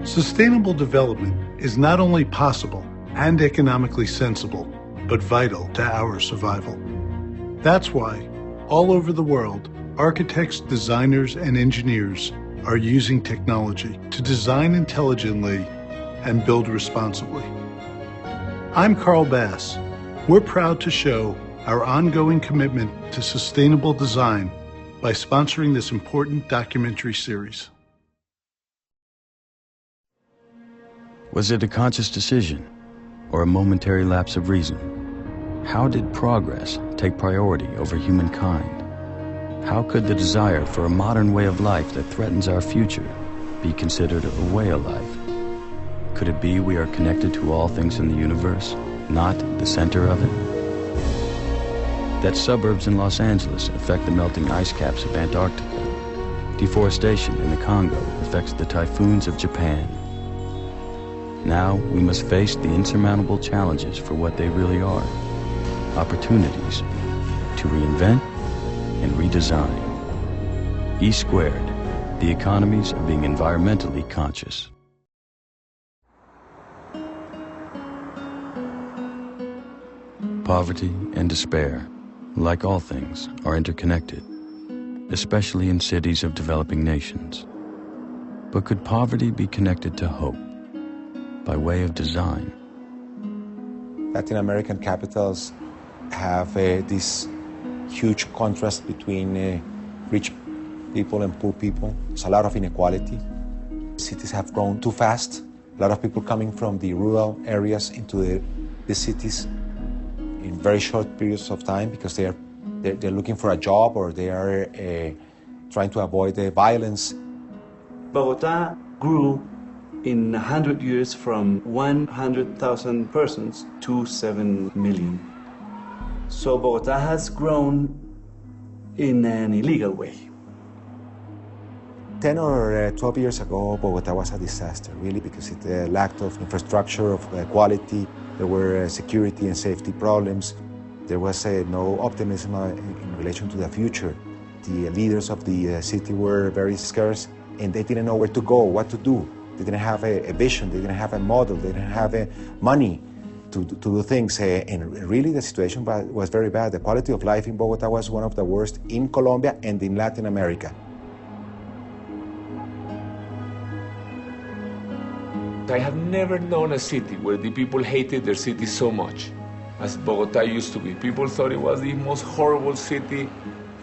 Sustainable development is not only possible and economically sensible, but vital to our survival. That's why, all over the world, architects, designers, and engineers are using technology to design intelligently and build responsibly. I'm Carl Bass. We're proud to show our ongoing commitment to sustainable design by sponsoring this important documentary series. Was it a conscious decision or a momentary lapse of reason? How did progress take priority over humankind? How could the desire for a modern way of life that threatens our future be considered a way of life? Could it be we are connected to all things in the universe, not the center of it? That suburbs in Los Angeles affect the melting ice caps of Antarctica. Deforestation in the Congo affects the typhoons of Japan. Now we must face the insurmountable challenges for what they really are. Opportunities to reinvent and redesign. E squared, the economies of being environmentally conscious. Poverty and despair, like all things, are interconnected, especially in cities of developing nations. But could poverty be connected to hope by way of design? Latin American capitals have this huge contrast between rich people and poor people. There's a lot of inequality. Cities have grown too fast. A lot of people coming from the rural areas into the cities in very short periods of time because they're looking for a job or they are trying to avoid the violence. Bogota grew in 100 years from 100,000 persons to 7 million. So Bogota has grown in an illegal way. 10 or 12 years ago, Bogota was a disaster, really, because it lacked of infrastructure, of quality. There were security and safety problems. There was no optimism in relation to the future. The leaders of the city were very scarce, and they didn't know where to go, what to do. They didn't have a vision, they didn't have a model, they didn't have money to do things. And really the situation was very bad. The quality of life in Bogota was one of the worst in Colombia and in Latin America. I have never known a city where the people hated their city so much as Bogota used to be. People thought it was the most horrible city.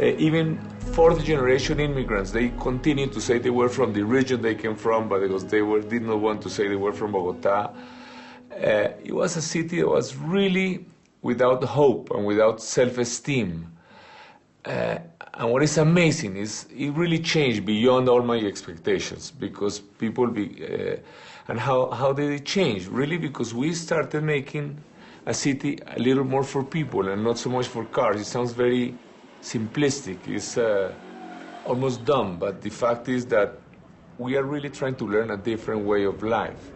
Even fourth generation immigrants, they continued to say they were from the region they came from, but because they did not want to say they were from Bogota. It was a city that was really without hope and without self-esteem. And what is amazing is it really changed beyond all my expectations because people, and how did it change? Really because we started making a city a little more for people and not so much for cars. It sounds very simplistic, it's almost dumb, but the fact is that we are really trying to learn a different way of life.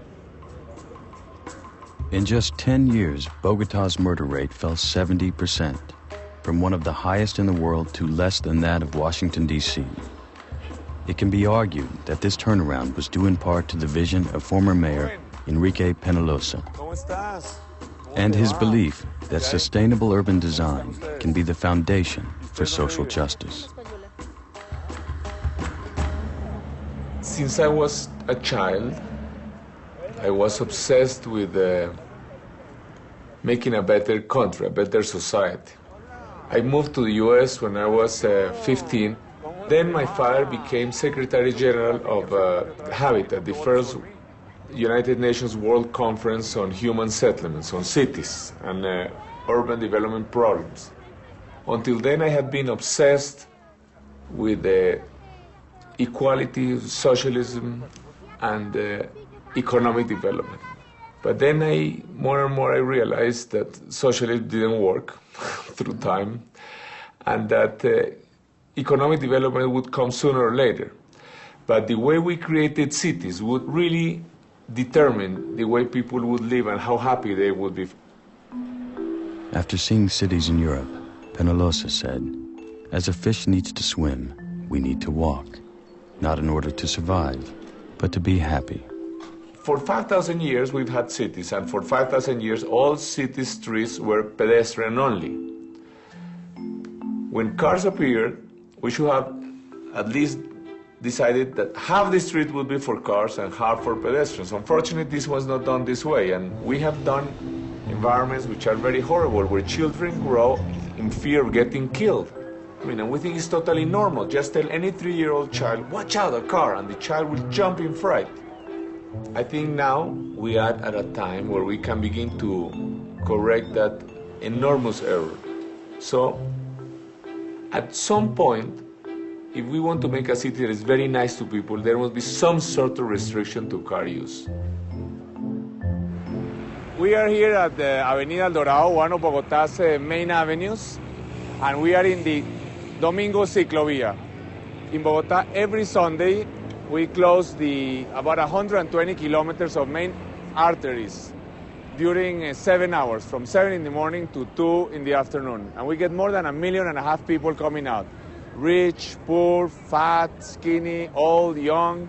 In just 10 years, Bogota's murder rate fell 70%, from one of the highest in the world to less than that of Washington, D.C. It can be argued that this turnaround was due in part to the vision of former Mayor Enrique Penalosa and his belief that sustainable urban design can be the foundation for social justice. Since I was a child, I was obsessed with making a better country, a better society. I moved to the US when I was 15. Then my father became Secretary General of Habitat, the first United Nations World Conference on Human Settlements, on cities and urban development problems. Until then, I had been obsessed with equality, socialism, and economic development. But then more and more I realized that socialism didn't work through time, and that economic development would come sooner or later. But the way we created cities would really determine the way people would live and how happy they would be. After seeing cities in Europe, Peñalosa said, "As a fish needs to swim, we need to walk, not in order to survive, but to be happy. For 5,000 years we've had cities, and for 5,000 years all city streets were pedestrian only. When cars appeared, we should have at least decided that half the street would be for cars and half for pedestrians. Unfortunately, this was not done this way, and we have done environments which are very horrible, where children grow in fear of getting killed. I mean, and we think it's totally normal. Just tell any 3-year-old child, watch out, a car, and the child will jump in fright. I think now we are at a time where we can begin to correct that enormous error. So, at some point, if we want to make a city that is very nice to people, there must be some sort of restriction to car use. We are here at the Avenida El Dorado, one of Bogotá's main avenues, and we are in the Domingo Ciclovia. In Bogotá, every Sunday, we close about 120 kilometers of main arteries during 7 hours, from 7 in the morning to 2 in the afternoon. And we get more than 1.5 million people coming out. Rich, poor, fat, skinny, old, young.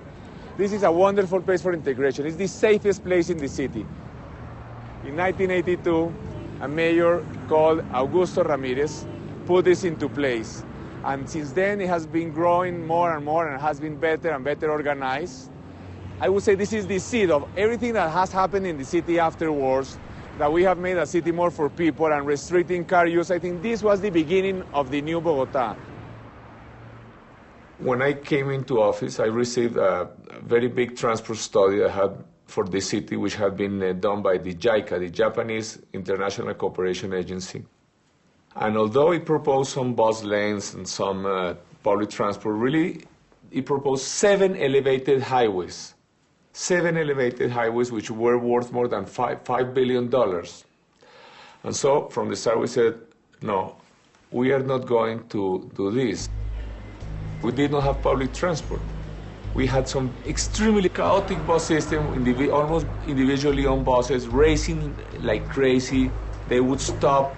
This is a wonderful place for integration. It's the safest place in the city. In 1982, a mayor called Augusto Ramirez put this into place. And since then, it has been growing more and more and has been better and better organized. I would say this is the seed of everything that has happened in the city afterwards, that we have made a city more for people and restricting car use. I think this was the beginning of the new Bogotá. When I came into office, I received a very big transport study I had for the city, which had been done by the JICA, the Japanese International Cooperation Agency. And although it proposed some bus lanes and some public transport, really, it proposed 7 elevated highways. 7 elevated highways which were worth more than $5 billion. And so, from the start, we said, no, we are not going to do this. We did not have public transport. We had some extremely chaotic bus system, almost individually owned buses, racing like crazy. They would stop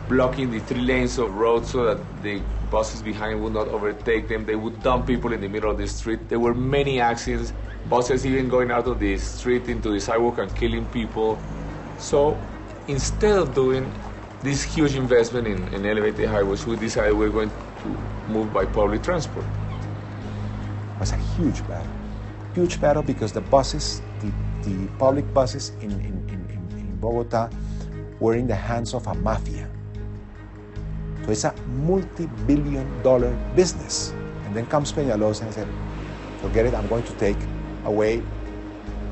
blocking the 3 lanes of road so that the buses behind would not overtake them. They would dump people in the middle of the street. There were many accidents, buses even going out of the street into the sidewalk and killing people. So instead of doing this huge investment in elevated highways, we decided we're going to move by public transport. It was a huge battle because the buses, the public buses in Bogotá were in the hands of a mafia. So it's a multi-billion-dollar business. And then comes Peñalosa and said, forget it, I'm going to take away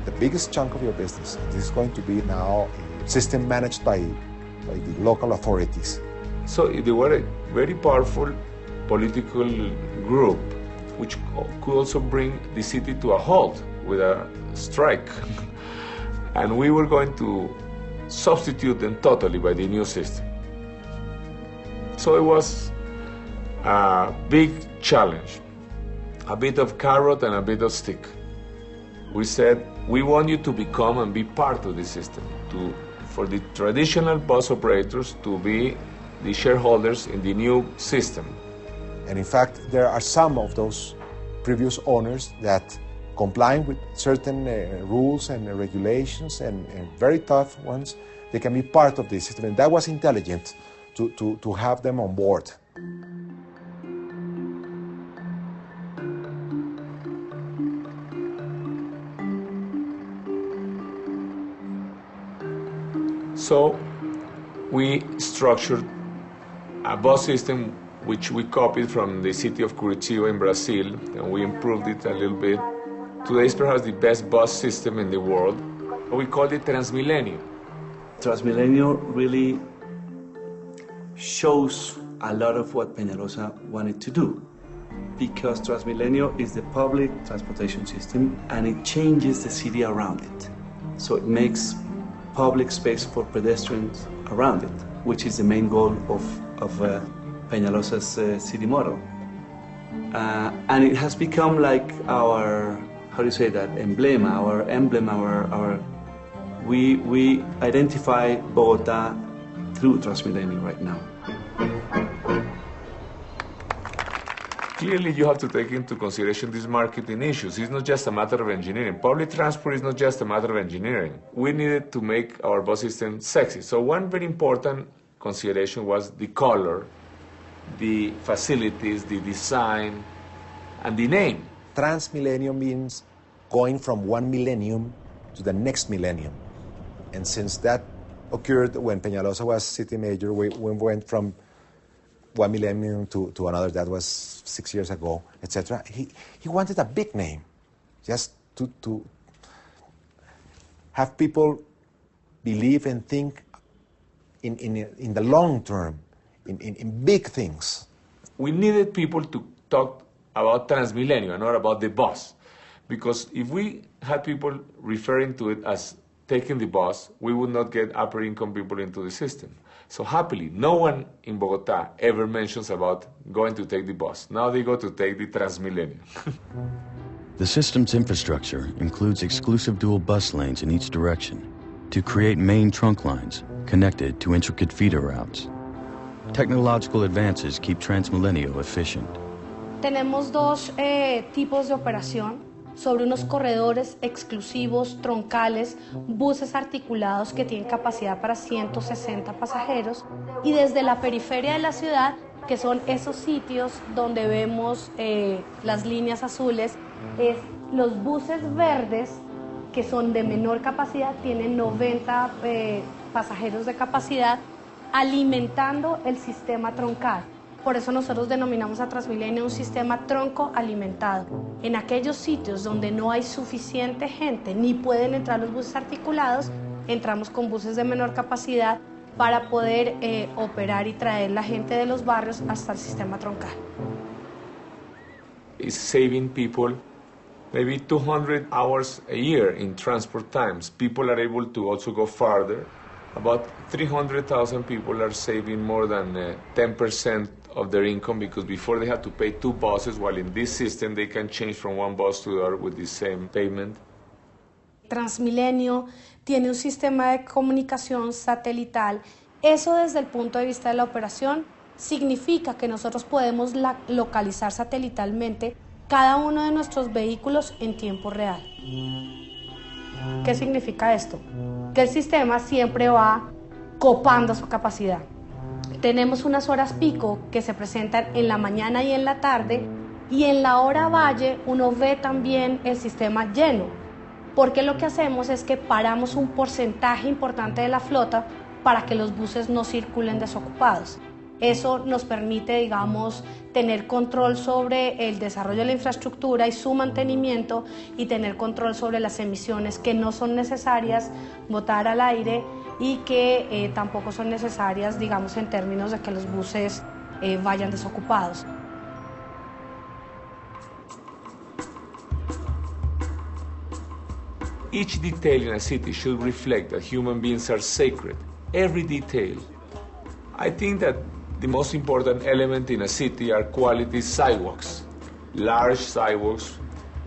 the biggest chunk of your business. This is going to be now a system managed by the local authorities. So they were a very powerful political group which could also bring the city to a halt with a strike. And we were going to substitute them totally by the new system. So it was a big challenge, a bit of carrot and a bit of stick. We said, we want you to become and be part of the system, for the traditional bus operators to be the shareholders in the new system. And in fact, there are some of those previous owners that, complying with certain rules and regulations and very tough ones, they can be part of the system. And that was intelligent to have them on board. So we structured a bus system which we copied from the city of Curitiba in Brazil, and we improved it a little bit. Today is perhaps the best bus system in the world. We called it Transmilenio. Transmilenio really shows a lot of what Peñalosa wanted to do, because Transmilenio is the public transportation system and it changes the city around it. So it makes public space for pedestrians around it, which is the main goal of Peñalosa's city model. And it has become like our, how do you say that, emblem, our emblem, we identify Bogotá through Transmilenio right now. Clearly, you have to take into consideration these marketing issues. It's not just a matter of engineering. Public transport is not just a matter of engineering. We needed to make our bus system sexy. So one very important consideration was the color, the facilities, the design, and the name. Transmillennium means going from one millennium to the next millennium. And since that occurred when Peñalosa was city mayor, we went from one millennium to another. That was 6 years ago, etc. He wanted a big name, just to have people believe and think in the long term, in big things. We needed people to talk about Transmilenio and not about the bus. Because if we had people referring to it as taking the bus, we would not get upper income people into the system. So happily, no one in Bogota ever mentions about going to take the bus. Now they go to take the Transmilenio. The system's infrastructure includes exclusive dual bus lanes in each direction to create main trunk lines connected to intricate feeder routes. Technological advances keep Transmilenio efficient. Tenemos dos tipos de operación sobre unos corredores exclusivos, troncales, buses articulados que tienen capacidad para 160 pasajeros, y desde la periferia de la ciudad, que son esos sitios donde vemos las líneas azules, es los buses verdes, que son de menor capacidad, tienen 90 pasajeros de capacidad, alimentando el sistema troncal. Por eso nosotros denominamos a Transmilenio un sistema tronco alimentado. En aquellos sitios donde no hay suficiente gente ni pueden entrar los buses articulados, entramos con buses de menor capacidad para poder operar y traer la gente de los barrios hasta el sistema troncal. It's saving people maybe 200 hours a year in transport times. People are able to also go farther. About 300,000 people are saving more than 10% of their income, because before they had to pay 2 buses, while in this system they can change from one bus to the other with the same payment. Transmilenio tiene un sistema de comunicación satelital. Eso, desde el punto de vista de la operación, significa que nosotros podemos localizar satelitalmente cada uno de nuestros vehículos en tiempo real. ¿Qué significa esto? Que el sistema siempre va copando su capacidad. Tenemos unas horas pico que se presentan en la mañana y en la tarde, y en la hora valle uno ve también el sistema lleno, porque lo que hacemos es que paramos un porcentaje importante de la flota para que los buses no circulen desocupados. Eso nos permite, digamos, tener control sobre el desarrollo de la infraestructura y su mantenimiento, y tener control sobre las emisiones que no son necesarias botar al aire y que tampoco son necesarias, digamos, en términos de que los buses vayan desocupados. Each detail in a city should reflect that human beings are sacred. Every detail. I think that the most important element in a city are quality sidewalks. Large sidewalks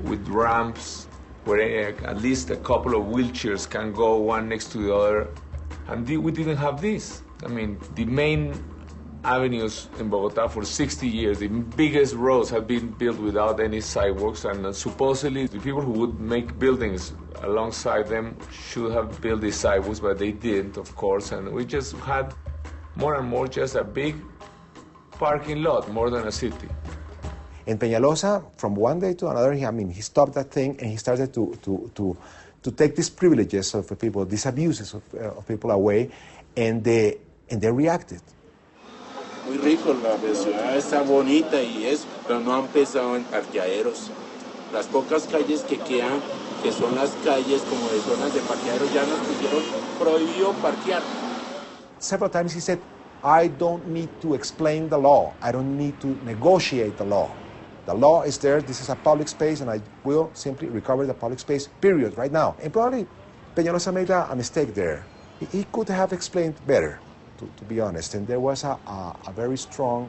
with ramps where at least a couple of wheelchairs can go one next to the other. And we didn't have this. I mean, the main avenues in Bogota for 60 years, the biggest roads have been built without any sidewalks, and supposedly the people who would make buildings alongside them should have built these sidewalks, but they didn't, of course, and we just had more and more just a big parking lot, more than a city. In Peñalosa, from one day to another, he stopped that thing and he started to take these privileges of people, these abuses of people away, and they reacted. Muy rico, la ciudad está bonita y eso, pero no han pensado en parqueaderos. Las pocas calles que quedan, que son las calles como de zonas de parqueaderos, ya nos pusieron prohibido parquear. Several times he said, I don't need to explain the law. I don't need to negotiate the law. The law is there. This is a public space, and I will simply recover the public space, period, right now. And probably Peñalosa made a mistake there. He could have explained better, to be honest. And there was a very strong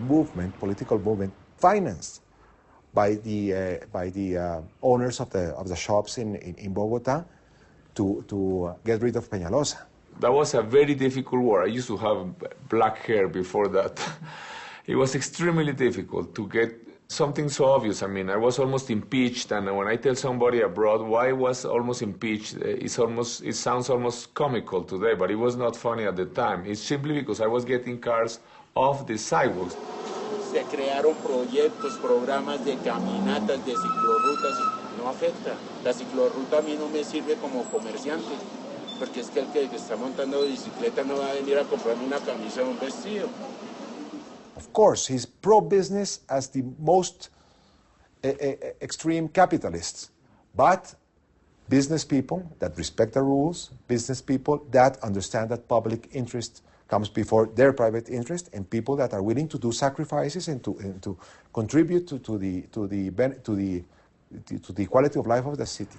movement, political movement, financed by the owners of the shops in Bogota to get rid of Peñalosa. That was a very difficult war. I used to have black hair before that. It was extremely difficult to get Something so obvious. I mean, I was almost impeached, and when I tell somebody abroad why I was almost impeached, it sounds almost comical today, but it was not funny at the time. It's simply because I was getting cars off the sidewalks. Se crearon proyectos, programas de caminatas, de ciclorrutas, no afecta. La ciclorruta a mí no me sirve como comerciante, porque es que el que está montando bicicleta no va a venir a comprarme una camisa o un vestido. Of course, he's pro-business as the most extreme capitalists, but business people that respect the rules, business people that understand that public interest comes before their private interest, and people that are willing to do sacrifices and to contribute to the quality of life of the city.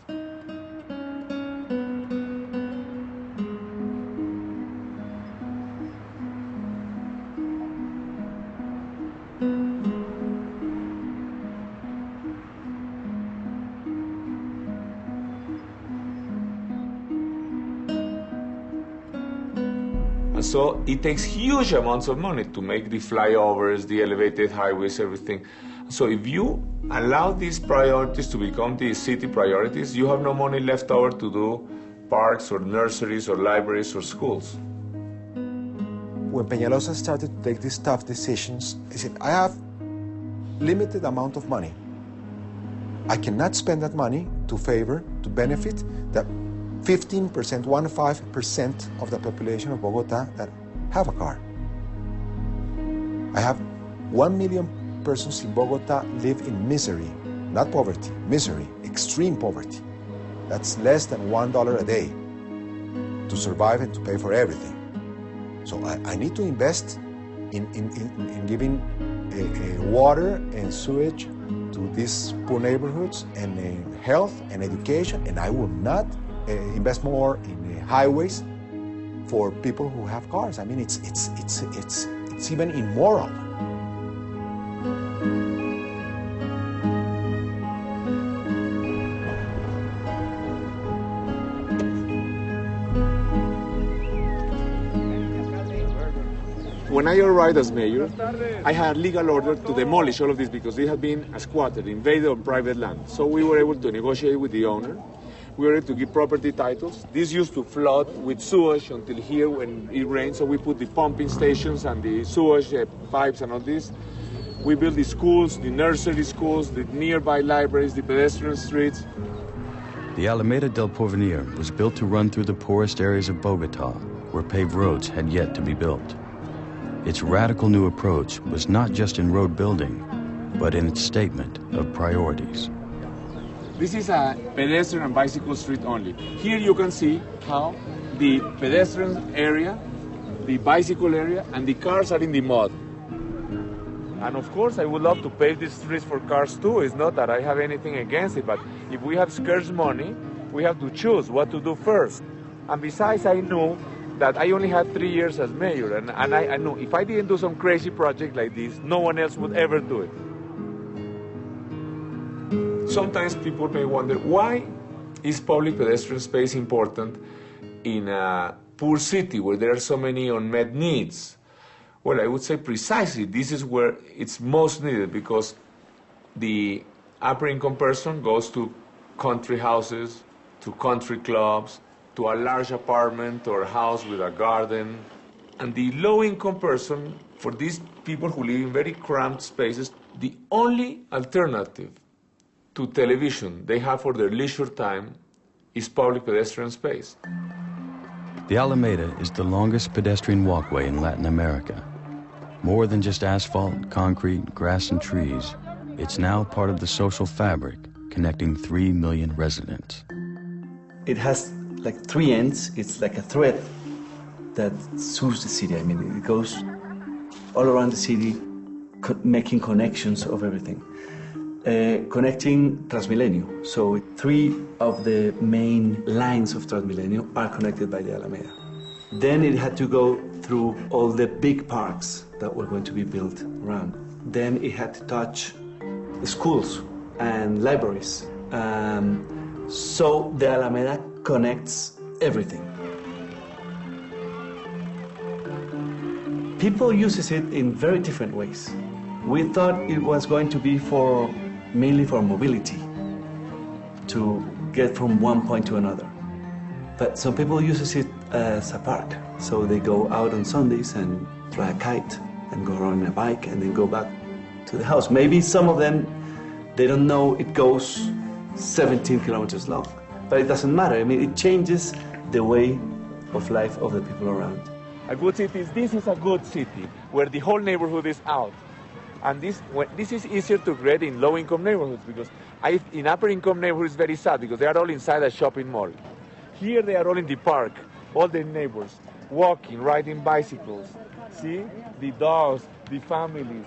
So it takes huge amounts of money to make the flyovers, the elevated highways, everything. So if you allow these priorities to become the city priorities, you have no money left over to do parks or nurseries or libraries or schools. When Peñalosa started to take these tough decisions, he said, I have limited amount of money. I cannot spend that money to benefit the 15% of the population of Bogota that have a car. I have 1 million persons in Bogota live in misery, not poverty, misery, extreme poverty. That's less than $1 a day to survive and to pay for everything. So I need to invest in giving water and sewage to these poor neighborhoods, and health and education, and I will not invest more in highways for people who have cars. I mean, it's even immoral. When I arrived as mayor, I had legal order to demolish all of this because they had been squatted, invaded on private land. So we were able to negotiate with the owner. We were able to give property titles. This used to flood with sewage until here when it rained, so we put the pumping stations and the sewage pipes and all this. We built the schools, the nursery schools, the nearby libraries, the pedestrian streets. The Alameda del Porvenir was built to run through the poorest areas of Bogota, where paved roads had yet to be built. Its radical new approach was not just in road building, but in its statement of priorities. This is a pedestrian and bicycle street only. Here you can see how the pedestrian area, the bicycle area, and the cars are in the mud. And of course, I would love to pave these streets for cars too. It's not that I have anything against it, but if we have scarce money, we have to choose what to do first. And besides, I knew that I only had 3 years as mayor, and I knew if I didn't do some crazy project like this, no one else would ever do it. Sometimes people may wonder, why is public pedestrian space important in a poor city where there are so many unmet needs? Well, I would say precisely this is where it's most needed, because the upper income person goes to country houses, to country clubs, to a large apartment or a house with a garden. And the low income person, for these people who live in very cramped spaces, the only alternative to television they have for their leisure time is public pedestrian space. The Alameda is the longest pedestrian walkway in Latin America. More than just asphalt, concrete, grass, and trees, it's now part of the social fabric connecting 3 million residents. It has like 3 ends. It's like a thread that serves the city. I mean, it goes all around the city, making connections of everything. Connecting Transmilenio. So 3 of the main lines of Transmilenio are connected by the Alameda. Then it had to go through all the big parks that were going to be built around. Then it had to touch the schools and libraries. So the Alameda connects everything. People uses it in very different ways. We thought it was going to be mainly for mobility, to get from one point to another. But some people use it as a park. So they go out on Sundays and fly a kite and go on a bike and then go back to the house. Maybe some of them, they don't know it goes 17 kilometers long. But it doesn't matter. I mean, it changes the way of life of the people around. A good city this is a good city, where the whole neighborhood is out. And this is easier to create in low-income neighborhoods, because in upper-income neighborhoods it's very sad, because they are all inside a shopping mall. Here they are all in the park, all the neighbors, walking, riding bicycles. See? The dogs, the families,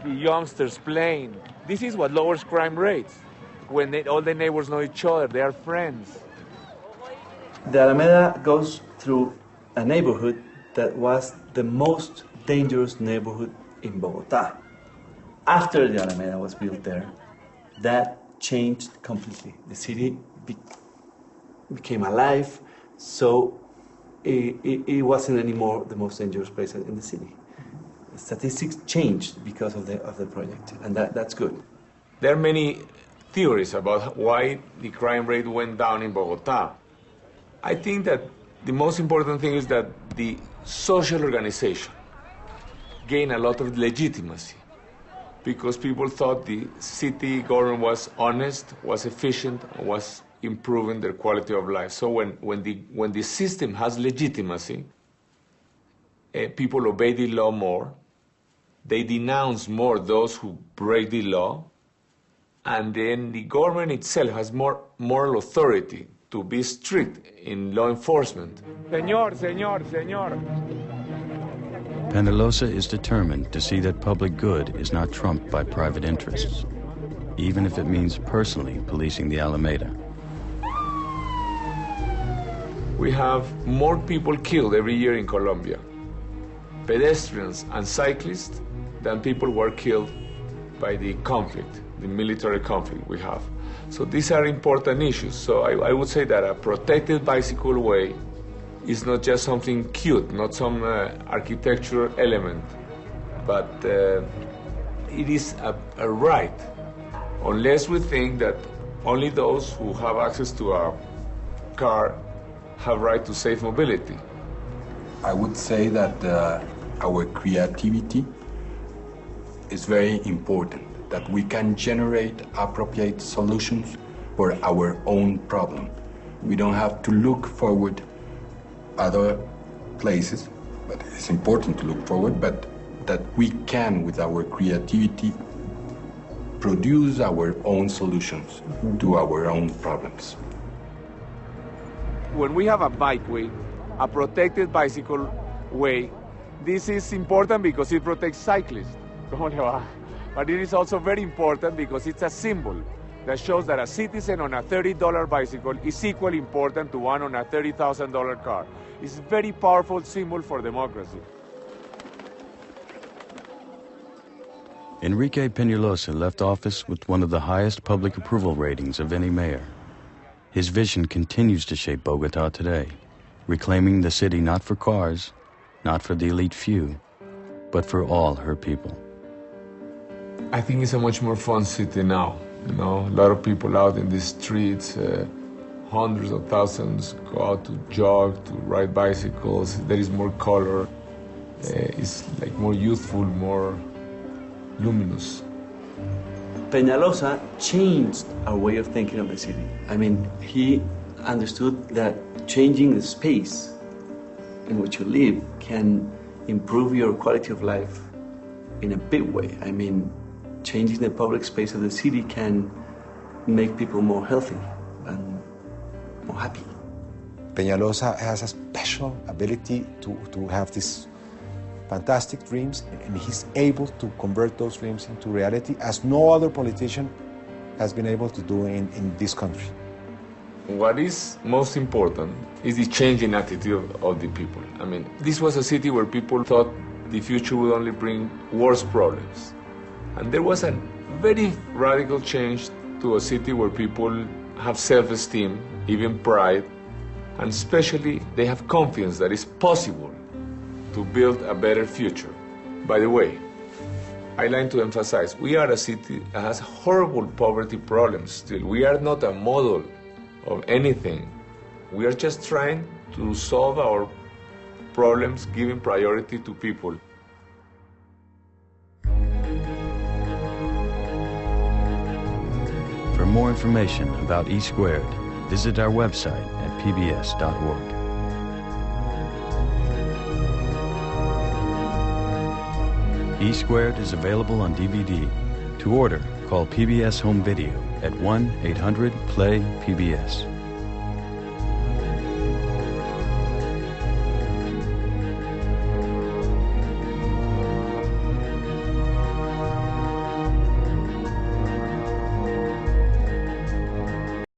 the youngsters playing. This is what lowers crime rates, when all the neighbors know each other, they are friends. The Alameda goes through a neighborhood that was the most dangerous neighborhood in Bogota. After the Alameda was built there, that changed completely. The city became alive, so it wasn't anymore the most dangerous place in the city. The statistics changed because of the project, and that's good. There are many theories about why the crime rate went down in Bogota. I think that the most important thing is that the social organization gained a lot of legitimacy, because people thought the city government was honest, was efficient, and was improving their quality of life. So when the system has legitimacy, people obey the law more, they denounce more those who break the law, and then the government itself has more moral authority to be strict in law enforcement. Señor, señor, señor. Peñalosa is determined to see that public good is not trumped by private interests, even if it means personally policing the Alameda. We have more people killed every year in Colombia, pedestrians and cyclists, than people were killed by the conflict, the military conflict we have. So these are important issues. So I would say that a protected bicycle way is not just something cute, not some architectural element, but it is a right, unless we think that only those who have access to a car have right to safe mobility. I would say that our creativity is very important, that we can generate appropriate solutions for our own problem. We don't have to look forward other places, but it's important to look forward, but that we can, with our creativity, produce our own solutions to our own problems. When we have a bikeway, a protected bicycle way, this is important because it protects cyclists. But it is also very important because it's a symbol that shows that a citizen on a $30 bicycle is equally important to one on a $30,000 car. It's a very powerful symbol for democracy. Enrique Penalosa left office with one of the highest public approval ratings of any mayor. His vision continues to shape Bogota today, reclaiming the city not for cars, not for the elite few, but for all her people. I think it's a much more fun city now. You know, a lot of people out in the streets, hundreds of thousands go out to jog, to ride bicycles. There is more color. It's like more youthful, more luminous. Peñalosa changed our way of thinking of the city. I mean, he understood that changing the space in which you live can improve your quality of life in a big way. I mean, changing the public space of the city can make people more healthy and more happy. Peñalosa has a special ability to have these fantastic dreams, and he's able to convert those dreams into reality as no other politician has been able to do in this country. What is most important is the changing attitude of the people. I mean, this was a city where people thought the future would only bring worse problems. And there was a very radical change to a city where people have self-esteem, even pride, and especially they have confidence that it's possible to build a better future. By the way, I like to emphasize, we are a city that has horrible poverty problems still. We are not a model of anything. We are just trying to solve our problems, giving priority to people. For more information about E Squared, visit our website at pbs.org. E Squared is available on DVD. To order, call PBS Home Video at 1-800-PLAY-PBS.